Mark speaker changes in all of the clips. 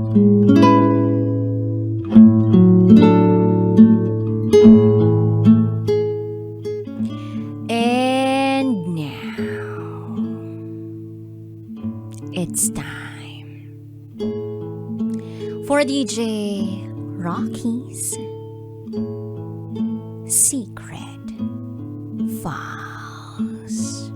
Speaker 1: And now, it's time for DJ Rocky's Secret Files.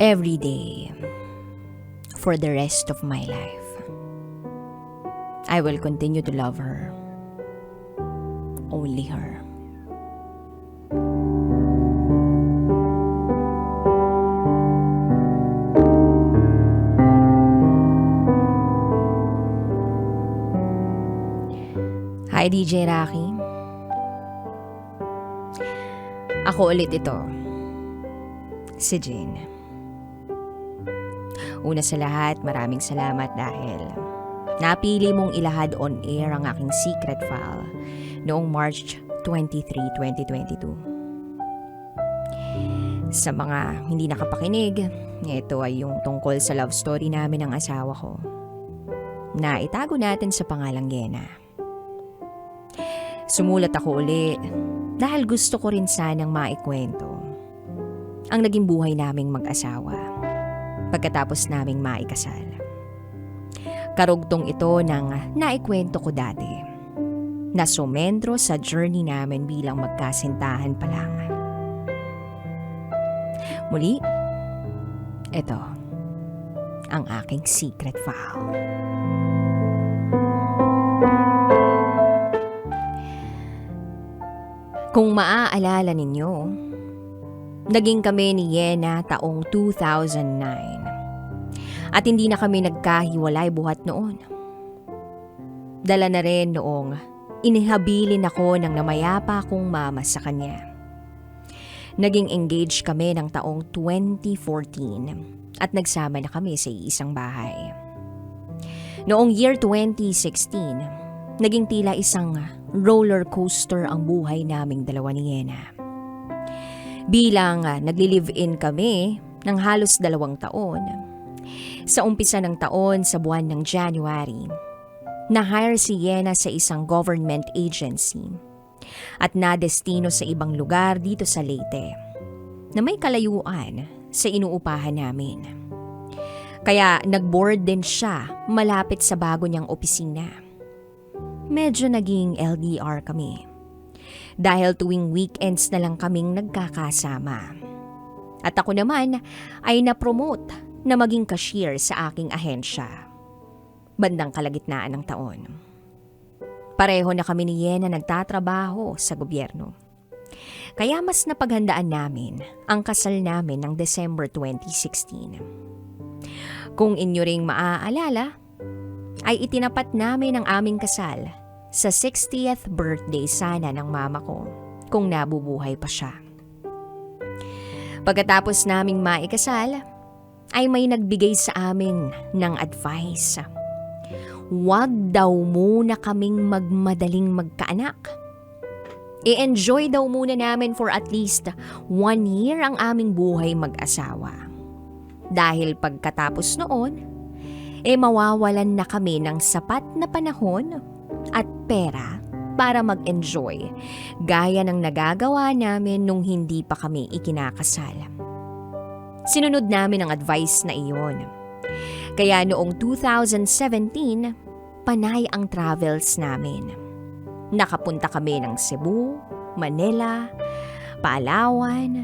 Speaker 1: Every day, for the rest of my life, I will continue to love her. Only her. Hi, DJ Rocky. Ako ulit ito. Si Jane. Una sa lahat, maraming salamat dahil napili mong ilahad on air ang aking secret file noong March 23, 2022. Sa mga hindi nakapakinig, ito ay yung tungkol sa love story namin ng asawa ko na itago natin sa pangalang Yena. Sumulat ako uli dahil gusto ko rin sanang maikwento ang naging buhay naming mag-asawa pagkatapos naming maikasal. Karugtong ito ng naikwento ko dati na sumentro sa journey namin bilang magkasintahan pa lang. Muli, ito ang aking secret file. Kung maaalala ninyo, naging kami ni Yena taong 2009 at hindi na kami nagkahiwalay buhat noon. Dala na rin noong inihabilin ako ng namayapa kong mama sa kanya. Naging engaged kami ng taong 2014 at nagsama na kami sa isang bahay. Noong year 2016, naging tila isang roller coaster ang buhay naming dalawa ni Yena. Bilang nagli-live-in kami ng halos 2 taon, sa umpisa ng taon sa buwan ng January, na-hire si Yena sa isang government agency at na-destino sa ibang lugar dito sa Leyte na may kalayuan sa inuupahan namin. Kaya nag-board din siya malapit sa bago niyang opisina. Medyo naging LDR kami dahil tuwing weekends na lang kaming nagkakasama. At ako naman ay na-promote na maging cashier sa aking ahensya, bandang kalagitnaan ng taon. Pareho na kami ni Yena nagtatrabaho sa gobyerno. Kaya mas napaghandaan namin ang kasal namin ng December 2016. Kung inyo ring maaalala, ay itinapat namin ang aming kasal sa 60th birthday sana ng mama ko kung nabubuhay pa siya. Pagkatapos naming maikasal, ay may nagbigay sa amin ng advice. Huwag daw muna kaming magmadaling magkaanak. I-enjoy daw muna namin for at least 1 year ang aming buhay mag-asawa. Dahil pagkatapos noon, mawawalan na kami ng sapat na panahon at pera para mag-enjoy gaya ng nagagawa namin nung hindi pa kami ikinakasal. Sinunod namin ang advice na iyon. Kaya noong 2017, panay ang travels namin. Nakapunta kami ng Cebu, Manila, Palawan,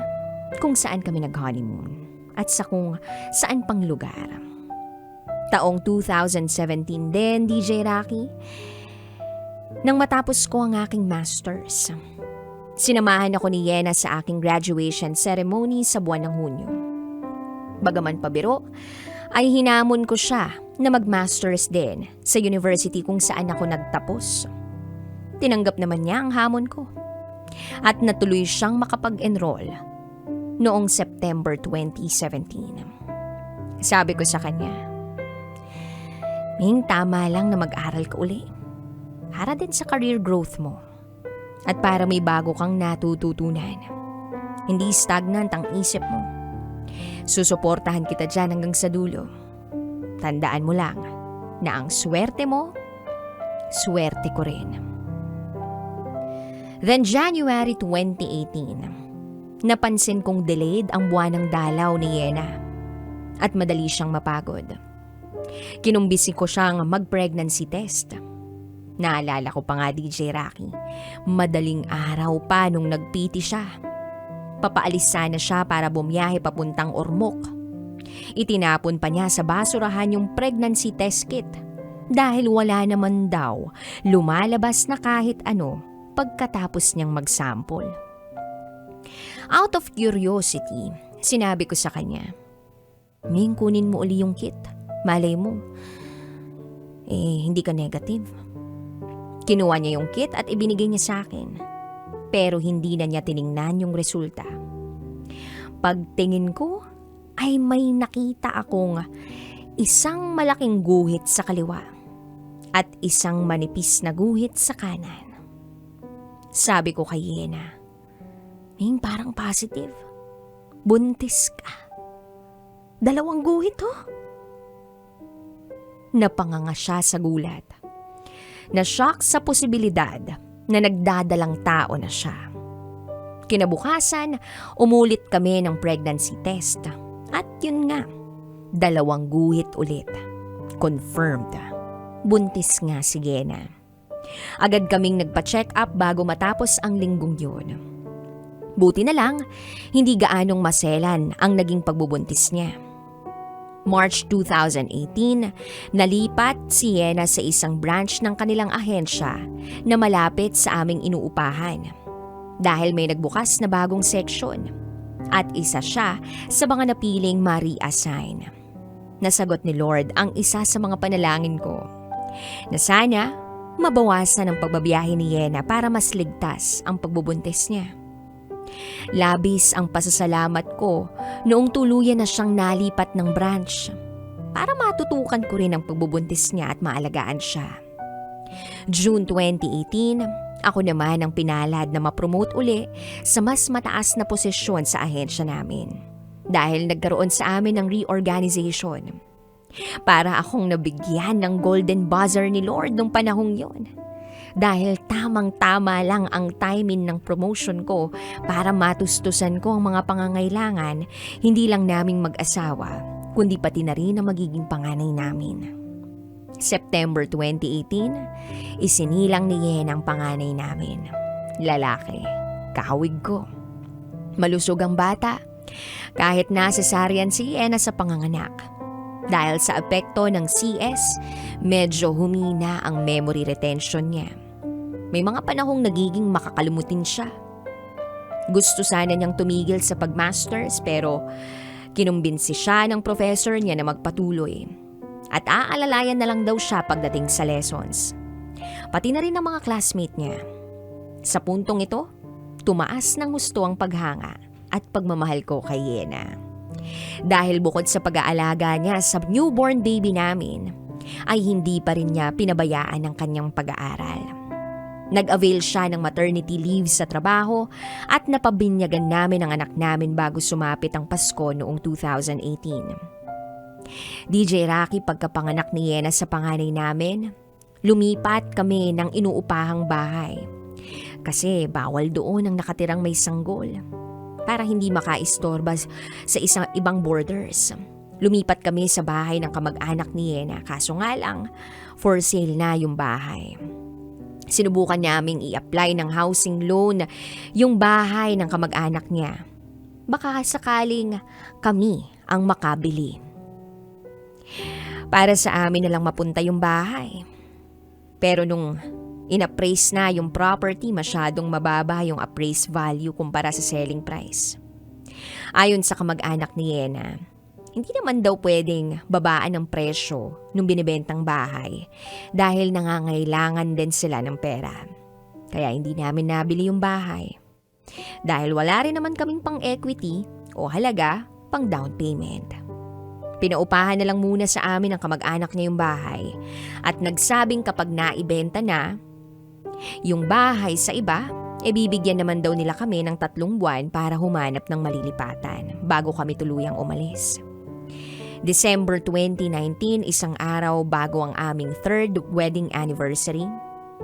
Speaker 1: kung saan kami nag-honeymoon at sa kung saan pang lugar. Taong 2017 din, DJ Rocky, nang matapos ko ang aking master's, sinamahan ako ni Yena sa aking graduation ceremony sa buwan ng Hunyo. Bagaman pabiro, ay hinamon ko siya na mag-masters din sa university kung saan ako nagtapos. Tinanggap naman niya ang hamon ko at natuloy siyang makapag-enroll noong September 2017. Sabi ko sa kanya, Ming, tama lang na mag-aral ka uli. Para din sa career growth mo. At para may bago kang natututunan. Hindi stagnant ang isip mo. Susuportahan kita dyan hanggang sa dulo. Tandaan mo lang na ang swerte mo, swerte ko rin. Then January 2018, napansin kong delayed ang buwan ng dalaw ni Yena at madali siyang mapagod. Kinumbisi ko siyang mag-pregnancy test. Naalala ko pa nga, DJ Rocky, madaling araw pa nung nagpiti siya. Papaalis sana siya para bumiyahe papuntang Ormoc. Itinapon pa niya sa basurahan yung pregnancy test kit dahil wala naman daw lumalabas na kahit ano pagkatapos niyang mag-sample. Out of curiosity, sinabi ko sa kanya, Ming, kunin mo uli yung kit. Malay mo, hindi ka negative. Kinuha niya yung kit at ibinigay niya sa akin. Pero hindi na niya tiningnan yung resulta. Pagtingin ko, ay may nakita akong isang malaking guhit sa kaliwa at isang manipis na guhit sa kanan. Sabi ko kay Yena, Ming, parang positive. Buntis ka. 2 guhit oh. Napanganga siya sa gulat. Na-shock sa posibilidad na nagdadalang tao na siya. Kinabukasan, umulit kami ng pregnancy test. At yun nga, 2 guhit ulit. Confirmed. Buntis nga si Yena. Agad kaming nagpa-check up bago matapos ang linggong yun. Buti na lang, hindi gaanong maselan ang naging pagbubuntis niya. March 2018, nalipat si Yena sa isang branch ng kanilang ahensya na malapit sa aming inuupahan. Dahil may nagbukas na bagong section. At isa siya sa mga napiling ma-reassign. Nasagot ni Lord ang isa sa mga panalangin ko. Na sana mabawasan ang pagbabiyahe ni Yena para mas ligtas ang pagbubuntis niya. Labis ang pasasalamat ko noong tuluyan na siyang nalipat ng branch para matutukan ko rin ang pagbubuntis niya at maalagaan siya. June 2018, ako naman ang pinalad na ma-promote uli sa mas mataas na posisyon sa ahensya namin dahil nagkaroon sa amin ng reorganization. Para akong nabigyan ng golden buzzer ni Lord nung panahong yon. Dahil tamang-tama lang ang timing ng promotion ko para matustusan ko ang mga pangangailangan, hindi lang naming mag-asawa, kundi pati na rin ang magiging panganay namin. September 2018, isinilang ni Yena ang panganay namin. Lalaki, kahawig ko. Malusog ang bata, kahit na cesarean si Yena sa panganganak. Dahil sa epekto ng CS, medyo humina ang memory retention niya. May mga panahong nagiging makakalimutin siya. Gusto sana niyang tumigil sa pagmasters pero kinumbinsi siya ng professor niya na magpatuloy. At aalalayan na lang daw siya pagdating sa lessons. Pati na rin ang mga classmate niya. Sa puntong ito, tumaas ng gusto ang paghanga at pagmamahal ko kay Yena. Dahil bukod sa pag-aalaga niya sa newborn baby namin, ay hindi pa rin niya pinabayaan ang kanyang pag-aaral. Nag-avail siya ng maternity leave sa trabaho at napabinyagan namin ang anak namin bago sumapit ang Pasko noong 2018. DJ Rocky, pagkapanganak ni Yena sa panganay namin, lumipat kami ng inuupahang bahay. Kasi bawal doon ang nakatirang may sanggol. Para hindi makaistorba sa isang ibang borders. Lumipat kami sa bahay ng kamag-anak ni Yena, kaso nga lang, for sale na yung bahay. Sinubukan naming i-apply ng housing loan yung bahay ng kamag-anak niya. Baka sakaling kami ang makabili. Para sa amin na lang mapunta yung bahay. Pero nung inappraise na yung property, masyadong mababa yung appraised value kumpara sa selling price. Ayon sa kamag-anak ni Yena, hindi naman daw pwedeng babaan ng presyo nung binibentang bahay dahil nangangailangan din sila ng pera. Kaya hindi namin nabili yung bahay. Dahil wala rin naman kaming pang-equity o halaga pang down payment. Pinaupahan na lang muna sa amin ng kamag-anak niya yung bahay at nagsabing kapag naibenta na yung bahay sa iba, bibigyan naman daw nila kami ng 3 buwan para humanap ng malilipatan bago kami tuluyang umalis. December 2019, isang araw bago ang aming 3rd wedding anniversary,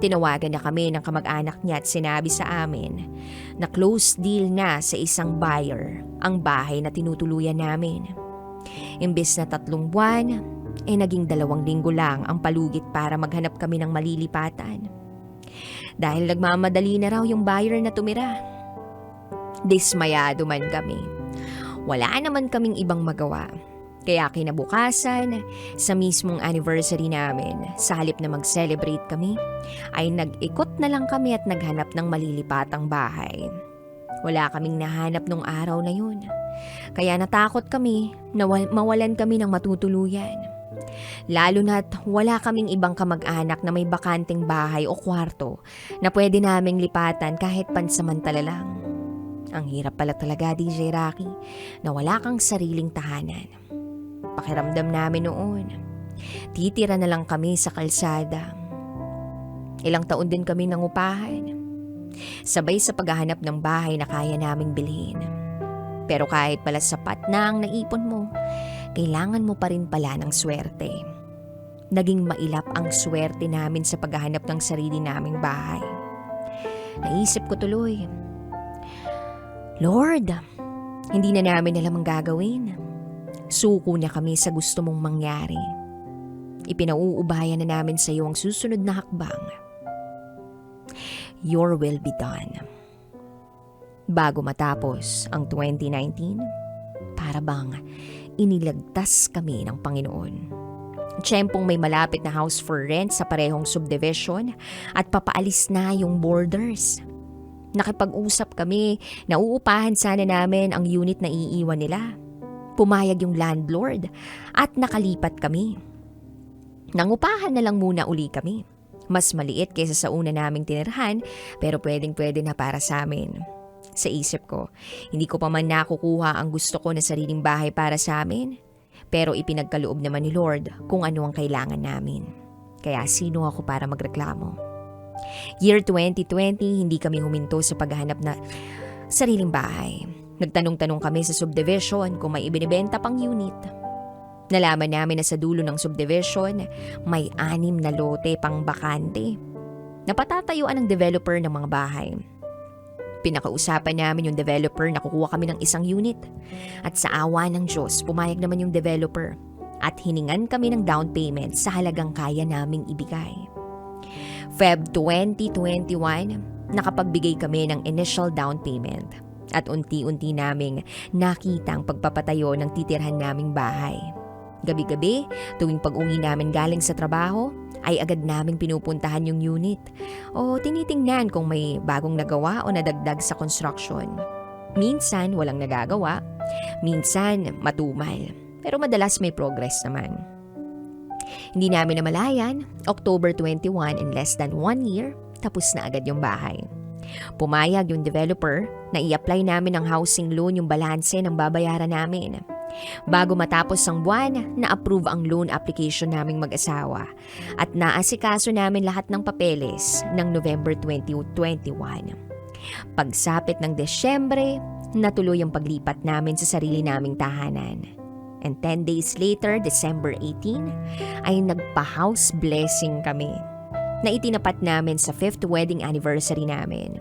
Speaker 1: tinawagan na kami ng kamag-anak niya at sinabi sa amin na close deal na sa isang buyer ang bahay na tinutuluyan namin. Imbes na 3 buwan, naging 2 linggo lang ang palugit para maghanap kami ng malilipatan. Dahil nagmamadali na raw yung buyer na tumira. Dismayado man kami. Wala naman kaming ibang magawa. Kaya kinabukasan, sa mismong anniversary namin, sa halip na mag-celebrate kami, ay nag-ikot na lang kami at naghanap ng malilipatang bahay. Wala kaming nahanap nung araw na yun. Kaya natakot kami na mawalan kami ng matutuluyan. Lalo na't wala kaming ibang kamag-anak na may bakanting bahay o kwarto na pwede naming lipatan kahit pansamantala lang. Ang hirap pala talaga, DJ Rocky, na wala kang sariling tahanan. Pakiramdam namin noon, titira na lang kami sa kalsada. Ilang taon din kami nangupahan. Sabay sa paghahanap ng bahay na kaya naming bilhin. Pero kahit pala sapat na ang naipon mo, kailangan mo pa rin pala ng swerte. Naging mailap ang swerte namin sa paghahanap ng sarili naming bahay. Naisip ko tuloy, Lord, hindi na namin alam ang gagawin. Suko na kami sa gusto mong mangyari. Ipinauubayan na namin sa iyo ang susunod na hakbang. Your will be done. Bago matapos ang 2019, para bang inilagtas kami ng Panginoon. Tiyempong may malapit na house for rent sa parehong subdivision at papaalis na yung borders. Nakipag-usap kami na uupahan sana namin ang unit na iiwan nila. Pumayag yung landlord at nakalipat kami. Nangupahan na lang muna uli kami. Mas maliit kaysa sa una naming tinirhan pero pwedeng-pwede na para sa amin. Sa isip ko, hindi ko pa man nakukuha ang gusto ko na sariling bahay para sa amin. Pero ipinagkaloob naman ni Lord kung ano ang kailangan namin. Kaya sino ako para magreklamo? Year 2020, hindi kami huminto sa paghahanap na sariling bahay. Nagtanong-tanong kami sa subdivision kung may ibinibenta pang unit. Nalaman namin na sa dulo ng subdivision, may 6 na lote pang bakante. Napatatayuan ng developer ng mga bahay. Pinakausapan namin yung developer na kukuha kami ng isang unit. At sa awa ng Diyos, pumayag naman yung developer. At hiningan kami ng down payment sa halagang kaya naming ibigay. Feb 2021, nakapagbigay kami ng initial down payment. At unti-unti naming nakita ang pagpapatayo ng titirhan naming bahay. Gabi-gabi, tuwing pag-uwi namin galing sa trabaho, ay agad naming pinupuntahan yung unit o tinitingnan kung may bagong nagawa o nadagdag sa construction. Minsan walang nagagawa, minsan matumal, pero madalas may progress naman. Hindi namin namalayan, October 21, in less than 1 year, tapos na agad yung bahay. Pumayag yung developer na i-apply namin ng housing loan yung balanse ng babayaran namin. Bago matapos ang buwan, na-approve ang loan application naming mag-asawa at naasikaso namin lahat ng papeles ng November 2021. Pagsapit ng Desyembre, natuloy ang paglipat namin sa sarili naming tahanan. And 10 days later, December 18, ay nagpa-house blessing kami na itinapat namin sa 5th wedding anniversary namin.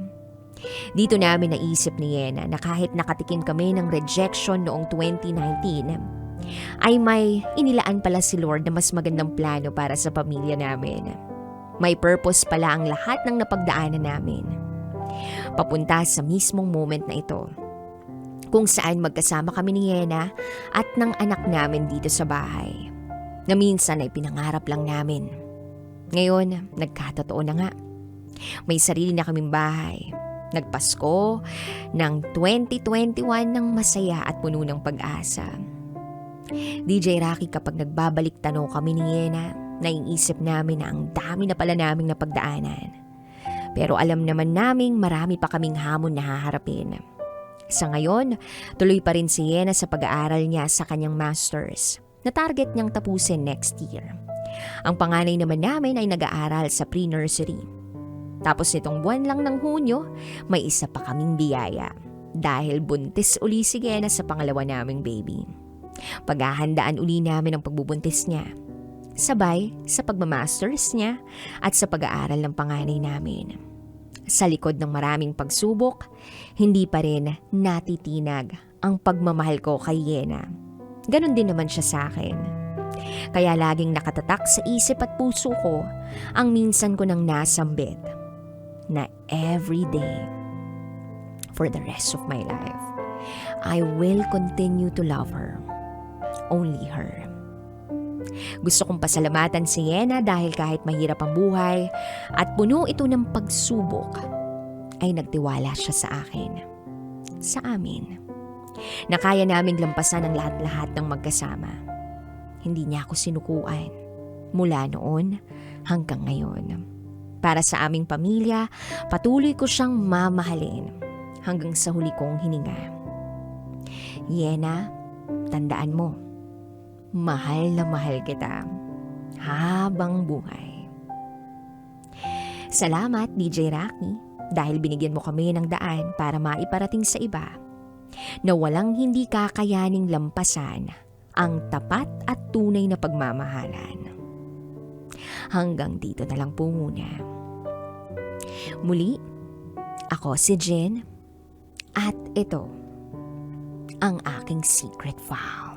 Speaker 1: Dito namin naisip ni Yena na kahit nakatikim kami ng rejection noong 2019, ay may inilaan pala si Lord na mas magandang plano para sa pamilya namin. May purpose pala ang lahat ng napagdaanan namin. Papunta sa mismong moment na ito, kung saan magkasama kami ni Yena at ng anak namin dito sa bahay, na minsan ay pinangarap lang namin. Ngayon, nagkatotoo na nga. May sarili na kaming bahay. Nagpasko ng 2021 ng masaya at puno ng pag-asa. DJ Rocky, kapag nagbabalik tanaw kami ni Yena, naiisip namin na ang dami na pala naming napagdaanan. Pero alam naman naming marami pa kaming hamon na haharapin. Sa ngayon, tuloy pa rin si Yena sa pag-aaral niya sa kanyang masters. na target niyang tapusin next year. Ang panganay naman namin ay nag-aaral sa pre-nursery. Tapos nitong buwan lang ng Hunyo, may isa pa kaming biyaya dahil buntis uli si Gena sa pangalawa naming baby. Paghahandaan uli namin ang pagbubuntis niya, sabay sa pagmamasters niya at sa pag-aaral ng panganay namin. Sa likod ng maraming pagsubok, hindi pa rin natitinag ang pagmamahal ko kay Yena. Ganon din naman siya sa akin. Kaya laging nakatatak sa isip at puso ko ang minsan ko nang nasambit na every day for the rest of my life, I will continue to love her. Only her. Gusto kong pasalamatan si Yena dahil kahit mahirap ang buhay at puno ito ng pagsubok, ay nagtiwala siya sa akin. Sa amin. Na kaya naming lampasan ang lahat-lahat ng magkasama. Hindi niya ako sinukuan mula noon hanggang ngayon. Para sa aming pamilya, patuloy ko siyang mamahalin hanggang sa huli kong hininga. Yena, tandaan mo, mahal na mahal kita habang buhay. Salamat DJ Rocky dahil binigyan mo kami ng daan para maiparating sa iba na walang hindi kakayaning lampasan ang tapat at tunay na pagmamahalan. Hanggang dito na lang po muna. Muli, ako si Jen at ito ang aking secret vow.